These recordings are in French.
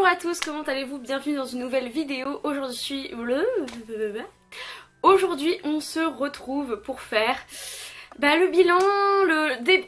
Bonjour à tous, comment allez-vous? Bienvenue dans une nouvelle vidéo. Aujourd'hui on se retrouve pour faire le bilan,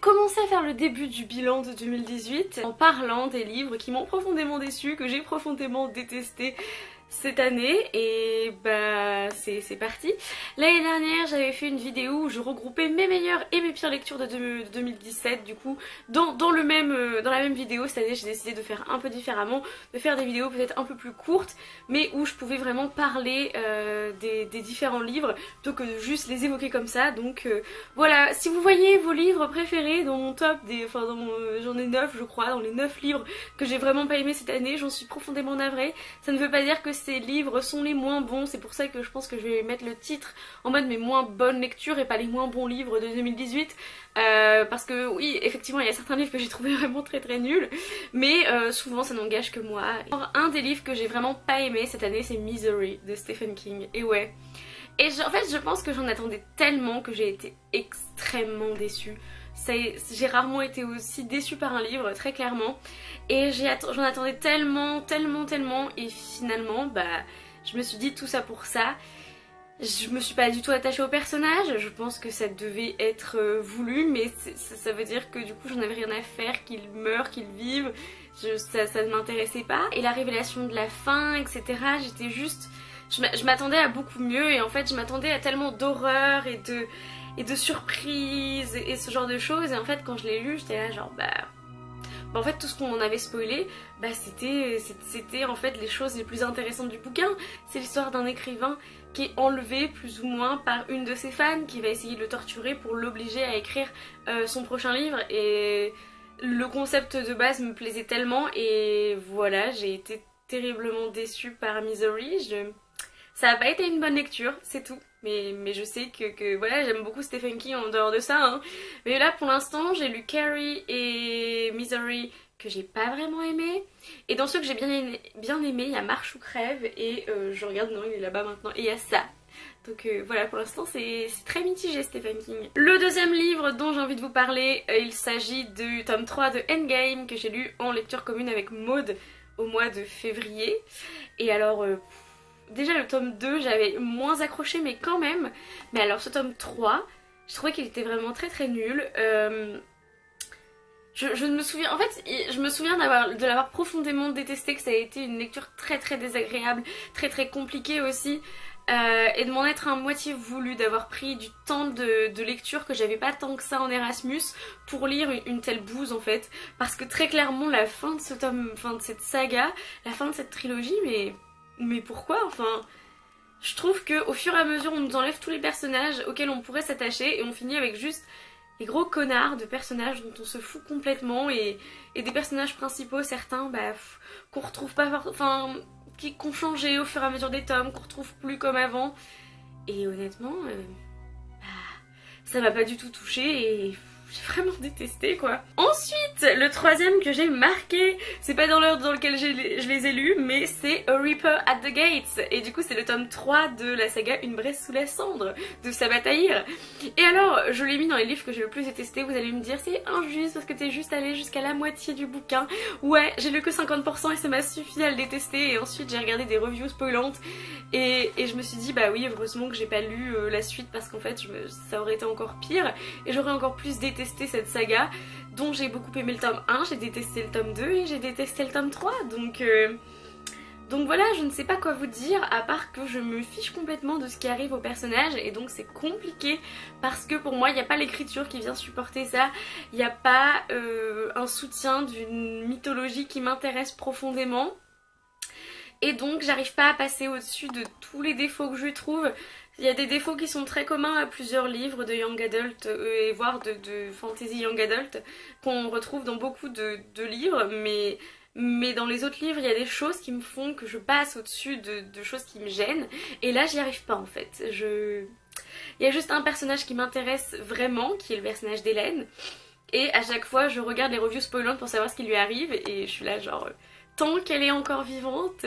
commencer à faire le début du bilan de 2018 en parlant des livres qui m'ont profondément déçu, que j'ai profondément détesté cette année. Et c'est parti. L'année dernière j'avais fait une vidéo où je regroupais mes meilleures et mes pires lectures de 2017. Du coup dans la même vidéo cette année j'ai décidé de faire un peu différemment, de faire des vidéos peut-être un peu plus courtes mais où je pouvais vraiment parler des différents livres plutôt que de juste les évoquer comme ça. Donc voilà, si vous voyez vos livres préférés dans mon top, j'en ai 9 je crois, dans les 9 livres que j'ai vraiment pas aimé cette année, j'en suis profondément navrée. Ça ne veut pas dire que ces livres sont les moins bons, c'est pour ça que je pense que je vais mettre le titre en mode mes moins bonnes lectures et pas les moins bons livres de 2018 parce que oui, effectivement il y a certains livres que j'ai trouvé vraiment très nuls, mais souvent ça n'engage que moi. Alors, un des livres que j'ai vraiment pas aimé cette année c'est Misery de Stephen King, et ouais. Et en fait je pense que j'en attendais tellement que j'ai été extrêmement déçue. J'ai rarement été aussi déçue par un livre, très clairement. Et j'en attendais tellement, et finalement, je me suis dit tout ça pour ça. Je me suis pas du tout attachée au personnage, je pense que ça devait être voulu, mais ça veut dire que du coup j'en avais rien à faire, qu'il meure, qu'il vive, ça ne m'intéressait pas. Et la révélation de la fin, etc., j'étais juste... Je m'attendais à beaucoup mieux, et en fait je m'attendais à tellement d'horreur et de surprises et ce genre de choses, et en fait quand je l'ai lu j'étais là genre en fait tout ce qu'on avait spoilé c'était en fait les choses les plus intéressantes du bouquin. C'est l'histoire d'un écrivain qui est enlevé plus ou moins par une de ses fans qui va essayer de le torturer pour l'obliger à écrire son prochain livre, et le concept de base me plaisait tellement, et voilà, j'ai été terriblement déçue par Misery. Ça n'a pas été une bonne lecture, c'est tout. Mais je sais que voilà, j'aime beaucoup Stephen King en dehors de ça, hein. Mais là pour l'instant j'ai lu Carrie et Misery que j'ai pas vraiment aimé. Et dans ceux que j'ai bien aimé, il y a Marche ou Crève, et je regarde, non il est là-bas maintenant, et il y a ça. Donc voilà, pour l'instant c'est très mitigé Stephen King. Le deuxième livre dont j'ai envie de vous parler, il s'agit du tome 3 de Endgame que j'ai lu en lecture commune avec Maud au mois de février. Et alors... déjà le tome 2 j'avais moins accroché, mais quand même. Mais alors ce tome 3, je trouvais qu'il était vraiment très nul. Je me souviens, en fait je me souviens de l'avoir profondément détesté, que ça a été une lecture très désagréable, très compliquée aussi. Et de m'en être à moitié voulu, d'avoir pris du temps de lecture que j'avais pas tant que ça en Erasmus pour lire une telle bouse en fait. Parce que très clairement la fin de ce tome, fin de cette saga, la fin de cette trilogie, mais pourquoi? Enfin, je trouve qu'au fur et à mesure on nous enlève tous les personnages auxquels on pourrait s'attacher, et on finit avec juste les gros connards de personnages dont on se fout complètement, et des personnages principaux, certains qu'on retrouve pas, enfin qui ont changé au fur et à mesure des tomes, qu'on retrouve plus comme avant. Et honnêtement, ça m'a pas du tout touchée, et j'ai vraiment détesté quoi. Ensuite, le troisième que j'ai marqué, c'est pas dans l'ordre dans lequel je les ai lus, mais c'est A Reaper at the Gates. Et du coup c'est le tome 3 de la saga Une Bresse sous la cendre de Sabataïr. Et alors, je l'ai mis dans les livres que j'ai le plus détesté. Vous allez me dire c'est injuste parce que t'es juste allé jusqu'à la moitié du bouquin. Ouais, j'ai lu que 50% et ça m'a suffi à le détester. Et ensuite j'ai regardé des reviews spoilantes, et je me suis dit bah oui, heureusement que j'ai pas lu la suite, parce qu'en fait ça aurait été encore pire et j'aurais encore plus détesté cette saga. Donc j'ai beaucoup aimé le tome 1, j'ai détesté le tome 2 et j'ai détesté le tome 3. Donc voilà, je ne sais pas quoi vous dire, à part que je me fiche complètement de ce qui arrive au personnage, et donc c'est compliqué parce que pour moi il n'y a pas l'écriture qui vient supporter ça, il n'y a pas un soutien d'une mythologie qui m'intéresse profondément. Et donc j'arrive pas à passer au-dessus de tous les défauts que je trouve. Il y a des défauts qui sont très communs à plusieurs livres de young adult et voire de fantasy young adult qu'on retrouve dans beaucoup de livres, mais dans les autres livres il y a des choses qui me font que je passe au-dessus de choses qui me gênent, et là j'y arrive pas en fait. Il y a juste un personnage qui m'intéresse vraiment, qui est le personnage d'Hélène, et à chaque fois je regarde les reviews spoilantes pour savoir ce qui lui arrive, et je suis là genre... tant qu'elle est encore vivante,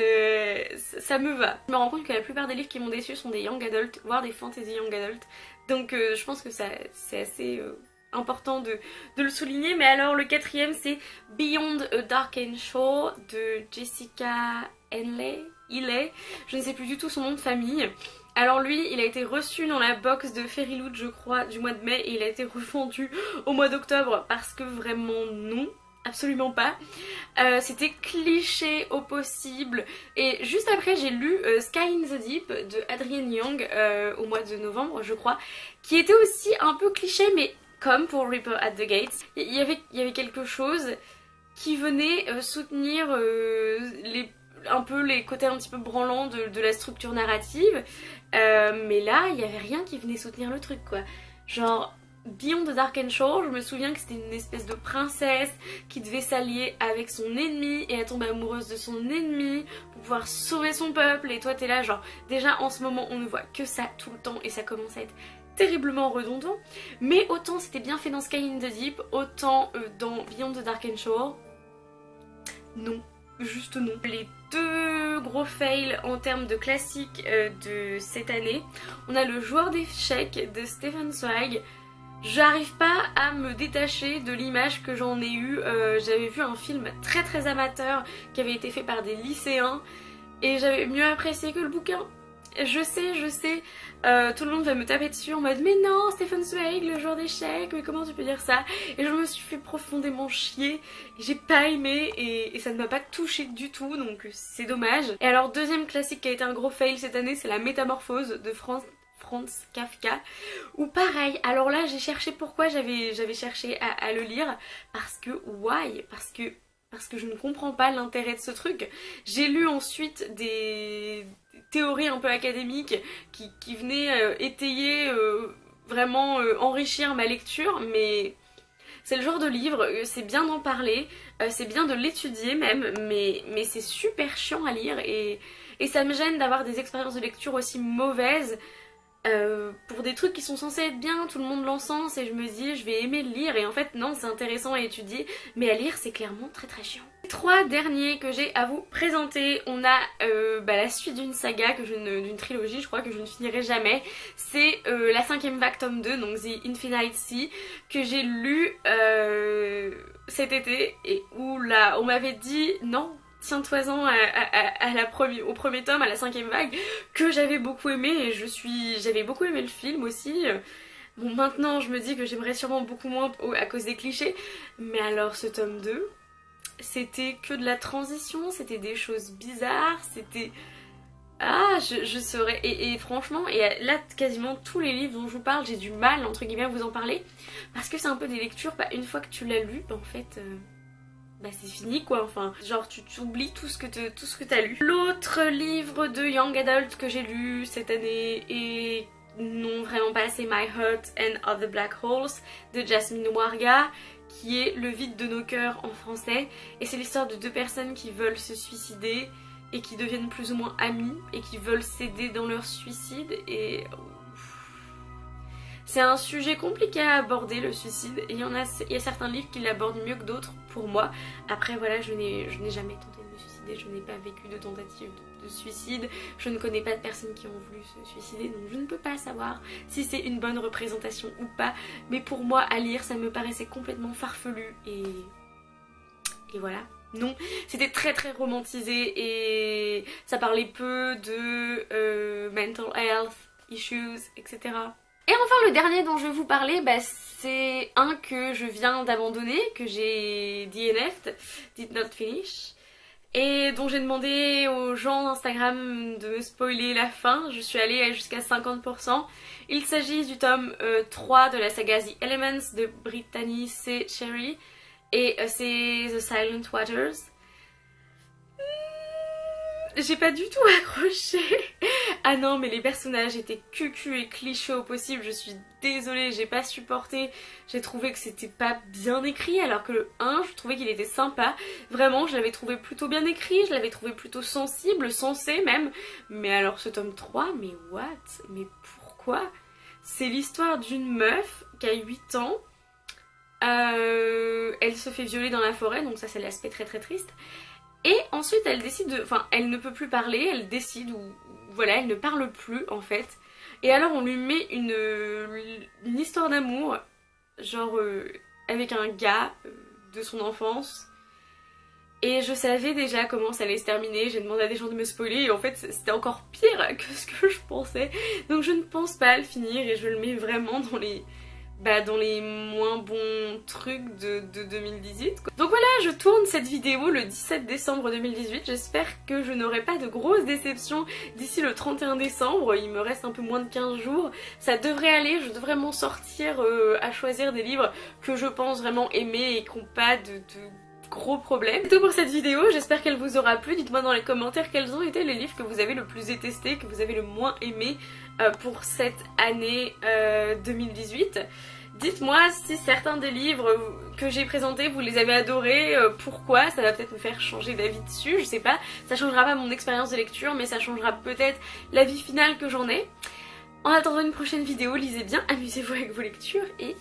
ça me va. Je me rends compte que la plupart des livres qui m'ont déçue sont des young adult, voire des fantasy young adult. Donc je pense que c'est assez important de le souligner. Mais alors le quatrième c'est Beyond a Darkened Shore de Jessica Henley. Je ne sais plus du tout son nom de famille. Alors lui, il a été reçu dans la box de Fairyloot, je crois, du mois de mai, et il a été revendu au mois d'octobre parce que vraiment non, absolument pas. C'était cliché au possible. Et juste après, j'ai lu Sky in the Deep de Adrienne Young au mois de novembre, je crois, qui était aussi un peu cliché, mais comme pour Reaper at the Gates, il y avait quelque chose qui venait soutenir un peu les côtés un petit peu branlants de la structure narrative, mais là il y avait rien qui venait soutenir le truc quoi. Genre Beyond the Darkened Shore, je me souviens que c'était une espèce de princesse qui devait s'allier avec son ennemi et elle tombe amoureuse de son ennemi pour pouvoir sauver son peuple, et toi t'es là genre déjà en ce moment on ne voit que ça tout le temps et ça commence à être terriblement redondant, mais autant c'était bien fait dans Sky in the Deep, autant dans Beyond the Darkened Shore, non. Juste non. Les deux gros fails en termes de classiques de cette année, on a le joueur d'échecs de Stefan Zweig. J'arrive pas à me détacher de l'image que j'en ai eue. J'avais vu un film très amateur qui avait été fait par des lycéens et j'avais mieux apprécié que le bouquin. Je sais, tout le monde va me taper dessus en mode mais non, Stefan Zweig, le joueur d'échecs, mais comment tu peux dire ça? Et je me suis fait profondément chier, j'ai pas aimé et ça ne m'a pas touché du tout, donc c'est dommage. Et alors deuxième classique qui a été un gros fail cette année, c'est La Métamorphose de Franz Kafka, ou pareil, alors là j'ai cherché pourquoi j'avais cherché à le lire, parce que why? Parce que je ne comprends pas l'intérêt de ce truc. J'ai lu ensuite des théories un peu académiques qui venaient étayer, vraiment enrichir ma lecture, mais c'est le genre de livre, c'est bien d'en parler, c'est bien de l'étudier même, mais c'est super chiant à lire et ça me gêne d'avoir des expériences de lecture aussi mauvaises pour des trucs qui sont censés être bien, tout le monde l'encense et je me dis je vais aimer le lire et en fait non, c'est intéressant à étudier mais à lire c'est clairement très chiant. Les trois derniers que j'ai à vous présenter, on a la suite d'une saga, d'une trilogie je crois que je ne finirai jamais, c'est la 5ème vague tome 2, donc The Infinite Sea, que j'ai lu cet été et où là on m'avait dit non, tiens-toi-en au premier tome, à la 5ème vague, que j'avais beaucoup aimé et j'avais beaucoup aimé le film aussi. Bon, maintenant je me dis que j'aimerais sûrement beaucoup moins à cause des clichés, mais alors ce tome 2, c'était que de la transition, c'était des choses bizarres, c'était... Ah, je saurais... Et franchement, et là quasiment tous les livres dont je vous parle, j'ai du mal entre guillemets à vous en parler, parce que c'est un peu des lectures, une fois que tu l'as lu, en fait... c'est fini quoi, enfin genre tu oublies tout ce que t'as lu. L'autre livre de Young Adult que j'ai lu cette année et non vraiment pas, c'est My Heart and Other Black Holes de Jasmine Warga, qui est Le vide de nos cœurs en français, et c'est l'histoire de deux personnes qui veulent se suicider et qui deviennent plus ou moins amies et qui veulent s'aider dans leur suicide et... C'est un sujet compliqué à aborder, le suicide, et il y a certains livres qui l'abordent mieux que d'autres pour moi. Après voilà, je n'ai jamais tenté de me suicider, je n'ai pas vécu de tentative de suicide, je ne connais pas de personnes qui ont voulu se suicider, donc je ne peux pas savoir si c'est une bonne représentation ou pas, mais pour moi à lire ça me paraissait complètement farfelu et voilà. Non, c'était très romantisé et ça parlait peu de mental health issues, etc. Et enfin le dernier dont je vais vous parler, c'est un que je viens d'abandonner, que j'ai DNF'd, did not finish, et dont j'ai demandé aux gens d'Instagram de me spoiler la fin. Je suis allée jusqu'à 50%. Il s'agit du tome 3 de la saga The Elements de Brittany C. Cherry, et c'est The Silent Waters. J'ai pas du tout accroché. Ah non, mais les personnages étaient cucu et clichés au possible, je suis désolée, j'ai pas supporté. J'ai trouvé que c'était pas bien écrit, alors que le 1, je trouvais qu'il était sympa. Vraiment, je l'avais trouvé plutôt bien écrit, je l'avais trouvé plutôt sensible, sensé même. Mais alors ce tome 3, mais what? Mais pourquoi? C'est l'histoire d'une meuf qui a 8 ans. Elle se fait violer dans la forêt, donc ça c'est l'aspect très triste. Et ensuite elle décide de... Enfin, elle ne peut plus parler, elle décide ou... Voilà, elle ne parle plus en fait. Et alors on lui met une histoire d'amour genre avec un gars de son enfance. Et je savais déjà comment ça allait se terminer, j'ai demandé à des gens de me spoiler et en fait c'était encore pire que ce que je pensais. Donc je ne pense pas le finir et je le mets vraiment dans les moins bons trucs de 2018 quoi. Donc voilà, je tourne cette vidéo le 17 décembre 2018, j'espère que je n'aurai pas de grosses déceptions d'ici le 31 décembre, il me reste un peu moins de 15 jours, ça devrait aller, je devrais m'en sortir à choisir des livres que je pense vraiment aimer et qui n'ont pas de gros problèmes. C'est tout pour cette vidéo, j'espère qu'elle vous aura plu, dites-moi dans les commentaires quels ont été les livres que vous avez le plus détestés, que vous avez le moins aimé pour cette année 2018. Dites-moi si certains des livres que j'ai présentés vous les avez adorés, pourquoi, ça va peut-être me faire changer d'avis dessus, je sais pas, ça changera pas mon expérience de lecture mais ça changera peut-être l'avis final que j'en ai. En attendant une prochaine vidéo, lisez bien, amusez-vous avec vos lectures et